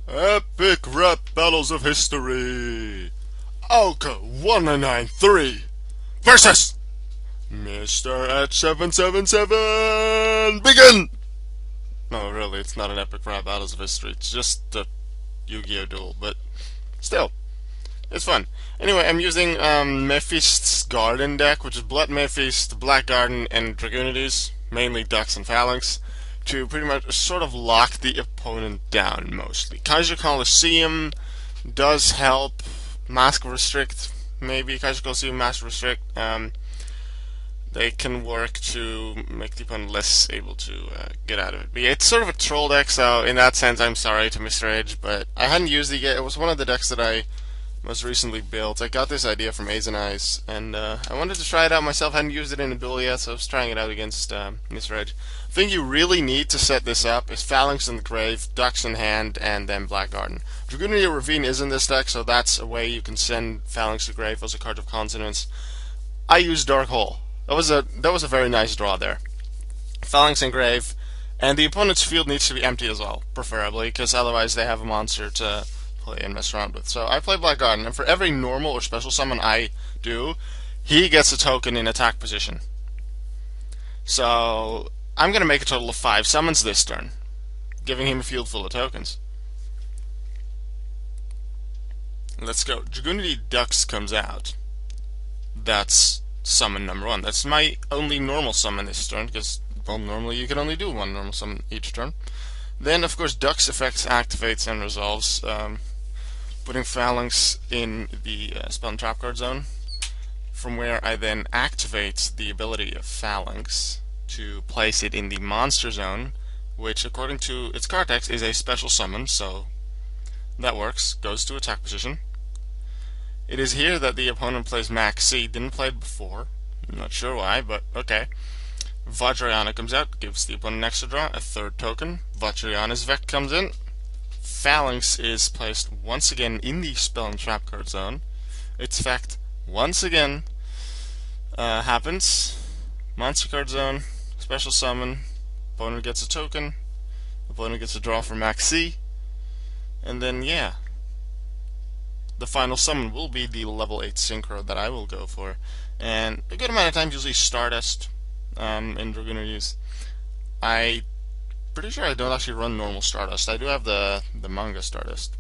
Epic rap battles of history. Alka 1993 versus Mr-Edge777. Begin! No, really, it's not an epic rap battles of history. It's just a Yu-Gi-Oh duel, but still, it's fun. Anyway, I'm using Mefist's Garden deck, which is Blood Mefist, Black Garden, and Dragoonides, mainly Ducks and Phalanx, to pretty much sort of lock the opponent down mostly. Kaiser Coliseum does help. Mask Restrict, maybe. Kaiser Coliseum, Mask Restrict. They can work to make the opponent less able to get out of it. But yeah, it's sort of a troll deck, so in that sense, I'm sorry to Mr. Edge, but I hadn't used it yet. It was one of the decks that I most recently built. I got this idea from A's and I's, and I wanted to try it out myself. I hadn't used it in a duel yet, so I was trying it out against Mr. Edge. The thing you really need to set this up is Phalanx in the grave, Ducks in hand, and then Black Garden. Dragoonian Ravine is in this deck, so that's a way you can send Phalanx to the grave. Those are cards of consonance. I used Dark Hole. That was a very nice draw there. Phalanx in grave, and the opponent's field needs to be empty as well, preferably, because otherwise they have a monster to play and mess around with. So I play Black Garden, and for every normal or special summon I do, he gets a token in attack position. So I'm going to make a total of 5 summons this turn, giving him a field full of tokens. Let's go. Dragoonide Ducks comes out. That's summon number 1. That's my only normal summon this turn, because, well, normally you can only do 1 normal summon each turn. Then, of course, Ducks effects activates and resolves, putting Phalanx in the spell and trap card zone, from where I then activate the ability of Phalanx to place it in the monster zone, which, according to its card text, is a special summon, so that works. Goes to attack position. It is here that the opponent plays Max C. Didn't play it before. I'm not sure why, but okay. Vajrayana comes out, gives the opponent an extra draw, a 3rd token. Vajrayana's Vect comes in. Phalanx is placed once again in the spell and trap card zone. Its effect once again happens. Monster card zone, special summon. Opponent gets a token. Opponent gets a draw for Max C. And then, yeah. The final summon will be the level 8 Synchro that I will go for. And a good amount of times, usually Stardust in Dragoonides. I'm pretty sure I don't actually run normal Stardust. I do have the manga Stardust.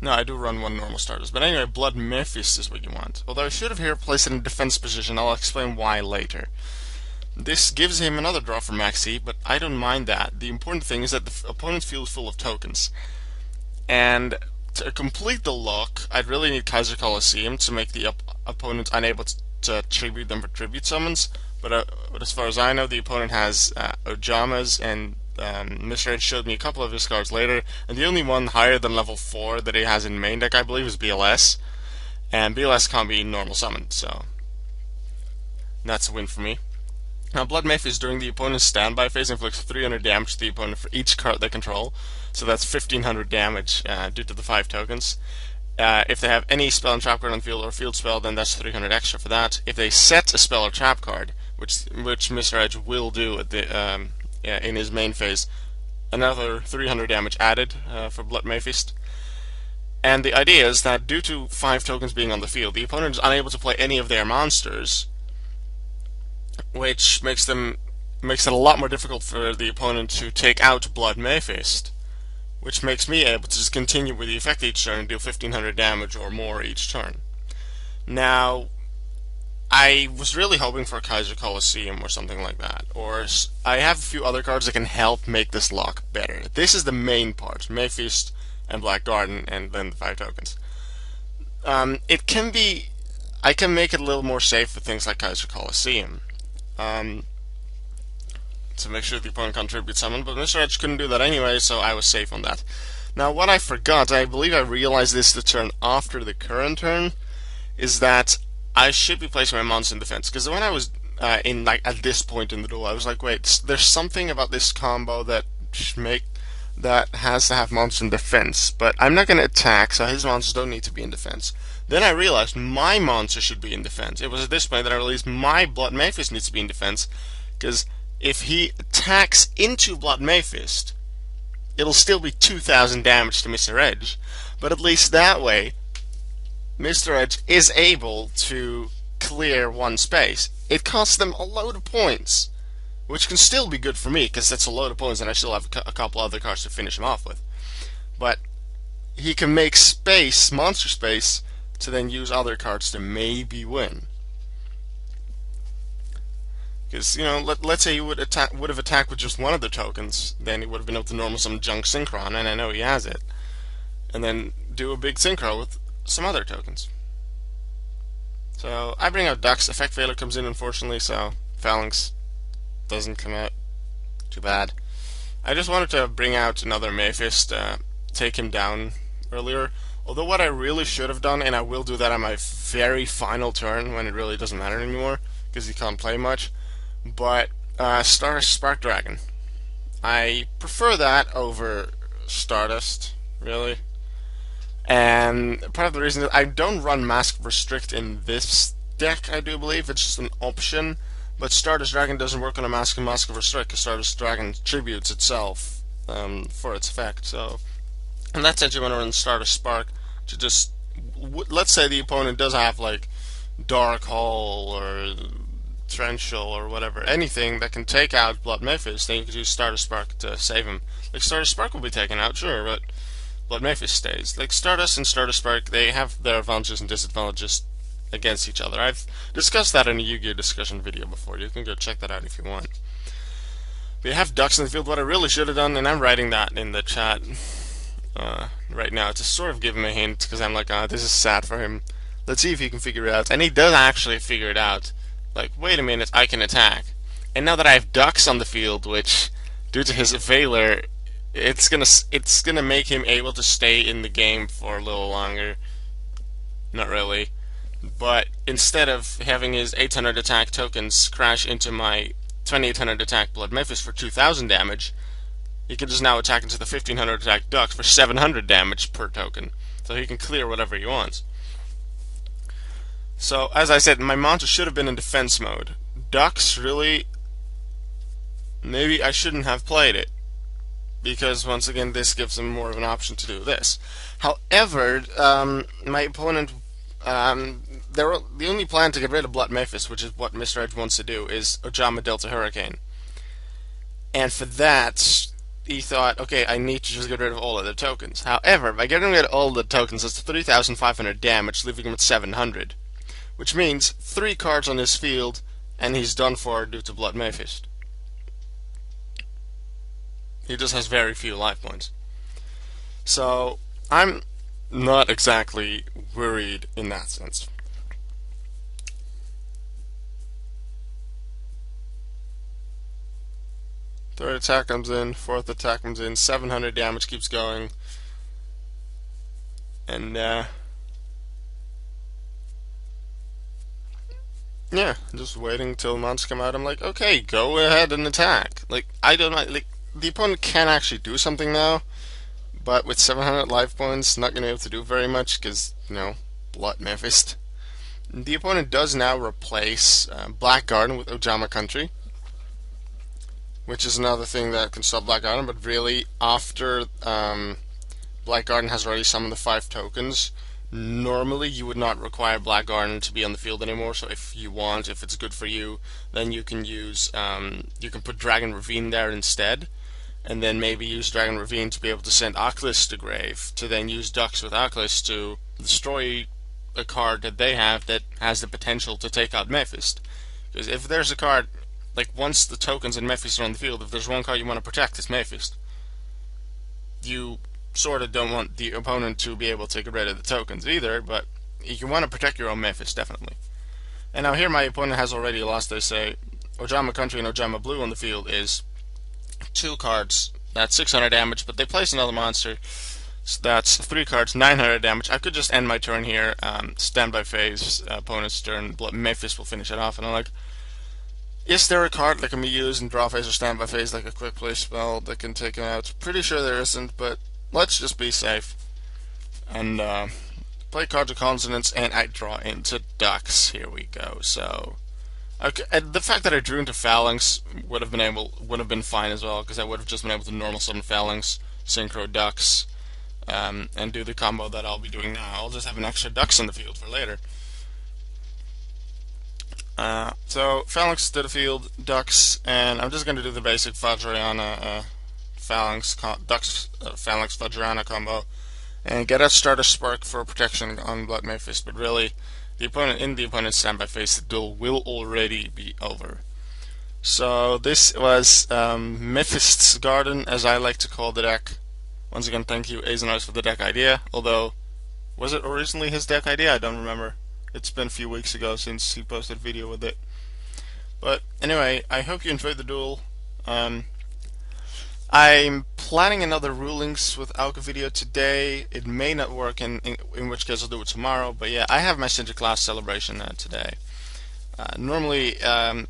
No, I do run 1 normal Stardust. But anyway, Blood Mefist is what you want. Although I should have here placed it in defense position. I'll explain why later. This gives him another draw for Maxi, but I don't mind that. The important thing is that the opponent's field is full of tokens. And to complete the lock, I'd really need Kaiser Coliseum to make the opponent unable to tribute them for tribute summons. But as far as I know, the opponent has Ojamas, and Mr. Edge showed me a couple of his cards later, and the only one higher than level 4 that he has in main deck, I believe, is BLS. And BLS can't be normal summoned, so that's a win for me. Now, Blood Mefist during the opponent's standby phase inflicts 300 damage to the opponent for each card they control, so that's 1500 damage due to the 5 tokens. If they have any spell and trap card on the field or field spell, then that's 300 extra for that. If they set a spell or trap card, which Mr. Edge will do at the in his main phase, another 300 damage added for Blood Mefist. And the idea is that due to 5 tokens being on the field, the opponent is unable to play any of their monsters, which makes it a lot more difficult for the opponent to take out Blood Mefist, which makes me able to just continue with the effect each turn and do 1500 damage or more each turn. Now, I was really hoping for Kaiser Coliseum or something like that, or I have a few other cards that can help make this lock better. This is the main part, Mefist and Black Garden, and then the 5 tokens. It can be, I can make it a little more safe with things like Kaiser Coliseum. To make sure the opponent contributes summon, but Mr. Edge couldn't do that anyway, so I was safe on that. Now, what I forgot, I believe I realized this the turn after the current turn, is that I should be placing my monster in defense. Because when I was at this point in the duel, I was like, wait, there's something about this combo that has to have monster in defense, but I'm not going to attack, so his monsters don't need to be in defense. Then I realized my monster should be in defense. It was at this point that I realized my Blood Mefist needs to be in defense, because if he attacks into Blood Mefist, it'll still be 2,000 damage to Mr. Edge, but at least that way, Mr. Edge is able to clear one space. It costs them a load of points, which can still be good for me, because that's a load of points and I still have a couple other cards to finish him off with. But he can make space, monster space, to then use other cards to maybe win. Because, let's say he would have attacked with just one of the tokens, then he would have been able to normal summon Junk Synchron, and I know he has it. And then do a big Synchro with some other tokens. So I bring out Ducks, Effect Failure comes in unfortunately, so Phalanx doesn't come out. Too bad. I just wanted to bring out another Mefist, take him down earlier. Although what I really should have done, and I will do that on my very final turn when it really doesn't matter anymore, because he can't play much, but Spark Dragon. I prefer that over Stardust, really. And part of the reason is I don't run Mask Restrict in this deck, I do believe. It's just an option. But Stardust Dragon doesn't work on a Mask of Restrict, because Stardust Dragon tributes itself for its effect. So, in that sense, you want to run Stardust Spark to just... let's say the opponent does have, like, Dark Hole or Torrential or whatever, anything that can take out Blood Mefist, then you could use Stardust Spark to save him. Like, Stardust Spark will be taken out, sure, but Blood Mefist stays. Like, Stardust and Stardust Spark, they have their advantages and disadvantages against each other. I've discussed that in a Yu-Gi-Oh! Discussion video before. You can go check that out if you want. But you have Ducks in the field. What I really should have done, and I'm writing that in the chat right now to sort of give him a hint, because I'm like, this is sad for him. Let's see if he can figure it out. And he does actually figure it out. Like, wait a minute, I can attack. And now that I have Ducks on the field, which, due to his failure, it's gonna make him able to stay in the game for a little longer. Not really. But instead of having his 800 attack tokens crash into my 2800 attack Blood Mefist for 2000 damage, he can just now attack into the 1500 attack Ducks for 700 damage per token. So he can clear whatever he wants. So, as I said, my monster should have been in defense mode. Ducks, really, maybe I shouldn't have played it, because once again this gives him more of an option to do this. However, my opponent, the only plan to get rid of Blood Mefist, which is what Mr. Edge wants to do, is Ojama Delta Hurricane. And for that, he thought, okay, I need to just get rid of all of the tokens. However, by getting rid of all the tokens, that's 3,500 damage, leaving him at 700. Which means 3 cards on his field, and he's done for due to Blood Mefist. He just has very few life points. So, I'm not exactly worried in that sense. Third attack comes in, fourth attack comes in, 700 damage keeps going. And, yeah, just waiting till monsters come out. I'm like, okay, go ahead and attack. Like, I don't know, like, the opponent can actually do something now, but with 700 life points, not going to be able to do very much, because, Blood Mefist. The opponent does now replace Black Garden with Ojama Country, which is another thing that can stop Black Garden, but really, after Black Garden has already summoned the 5 tokens, normally you would not require Black Garden to be on the field anymore, so if you want, if it's good for you, then you can use, you can put Dragon Ravine there instead, and then maybe use Dragon Ravine to be able to send Arclis to grave, to then use Ducks with Arclis to destroy a card that they have that has the potential to take out Mefist. Because if there's a card, like once the tokens and Mefist are on the field, if there's one card you want to protect, it's Mefist. You sort of don't want the opponent to be able to get rid of the tokens either, but you want to protect your own Mefist, definitely. And now here my opponent has already lost, they say, Ojama Country and Ojama Blue on the field is 2 cards, that's 600 damage, but they place another monster, so that's 3 cards, 900 damage. I could just end my turn here, standby phase, opponent's turn, Mefist will finish it off, and I'm like, is there a card that can be used in draw phase or standby phase, like a quick play spell that can take him out? Pretty sure there isn't, but let's just be safe. And play cards of consonants, and I draw into Ducks. Here we go. So, okay, and the fact that I drew into Phalanx would have been fine as well, because I would have just been able to normal summon Phalanx synchro ducks, and do the combo that I'll be doing now. I'll just have an extra ducks on the field for later. So Phalanx to the field, ducks, and I'm just going to do the basic Vajrayana Phalanx Phalanx Vajrayana combo, and get a starter spark for protection on Blood Mefist. But really, the opponent's standby phase, the duel will already be over. So this was Mefist's Garden, as I like to call the deck. Once again, thank you Azanois for the deck idea. Although, was it originally his deck idea? I don't remember. It's been a few weeks ago since he posted a video with it. But anyway, I hope you enjoyed the duel. I'm planning another rulings with Alka video today. It may not work, in which case I'll do it tomorrow. But yeah, I have my Sinterklaas celebration today. Normally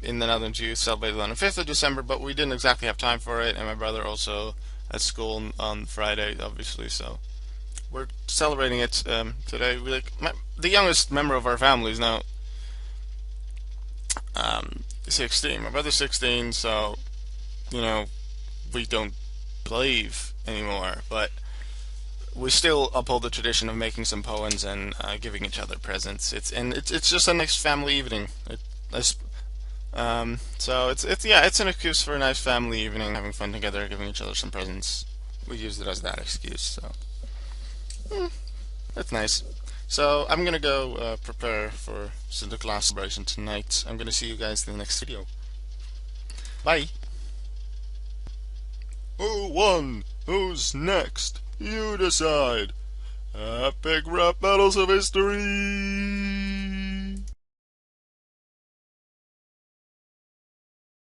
in the Netherlands you celebrate it on the 5th of December, but we didn't exactly have time for it, and my brother also at school on Friday, obviously, so we're celebrating it today. The youngest member of our family is now 16. My brother's 16, so you know we don't believe anymore, but we still uphold the tradition of making some poems and giving each other presents. It's just a nice family evening. So it's an excuse for a nice family evening, having fun together, giving each other some presents. We use it as that excuse, so that's nice. So I'm gonna go prepare for Sinterklaas celebration tonight. I'm gonna see you guys in the next video. Bye. Who won? Who's next? You decide. Epic rap battles of history.